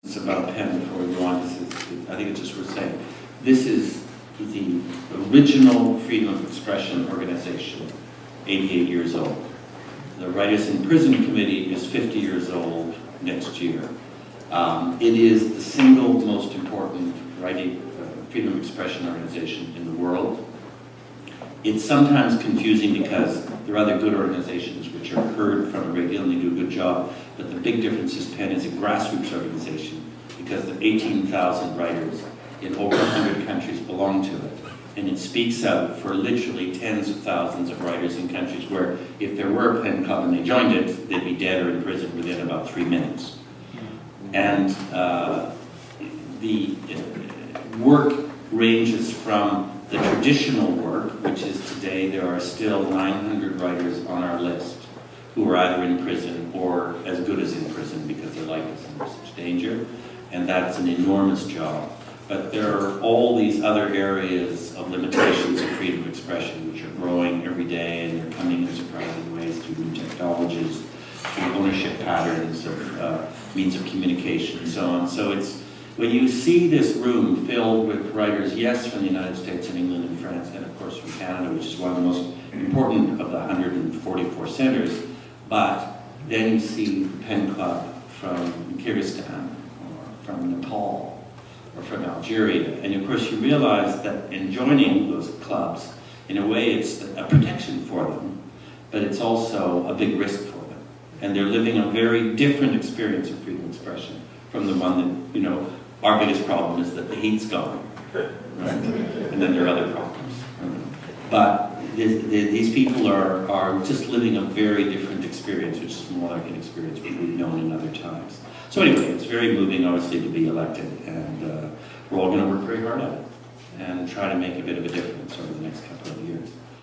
It's about pen before we go on. I think it's just worth saying. This is the original freedom of expression organization, 88 years old. The Writers in Prison Committee is 50 years old next year. It is the single most important freedom of expression organization in the world. It's sometimes confusing because there are other good organizations which are heard from a great deal and they do a good job, but the big difference is PEN is a grassroots organization because the 18,000 writers in over 100 countries belong to it. And it speaks out for literally tens of thousands of writers in countries where if there were a PEN club and they joined it, they'd be dead or in prison within about 3 minutes. And the work ranges from the traditional work, which is today there are still 900 writers on our list who are either in prison or as good as in prison because their life is in such danger, and that's an enormous job. But there are all these other areas of limitations of freedom of expression which are growing every day, and they're coming in surprising ways through new technologies, through ownership patterns of means of communication and so on. So it's, when you see this room filled with writers, yes, from the United States and England and France, and of course from Canada, which is one of the most important of the 144 centers, but then you see the PEN Club from Kyrgyzstan, or from Nepal, or from Algeria, and of course you realize that in joining those clubs, in a way it's a protection for them, but it's also a big risk for them. And they're living a very different experience of freedom of expression from the one that, our biggest problem is that the heat's gone, right? And then there are other problems. But these people are just living a very different experience, which is more like an experience we've known in other times. So anyway, it's very moving, obviously, to be elected, and we're all going to work very hard at it and try to make a bit of a difference over the next couple of years.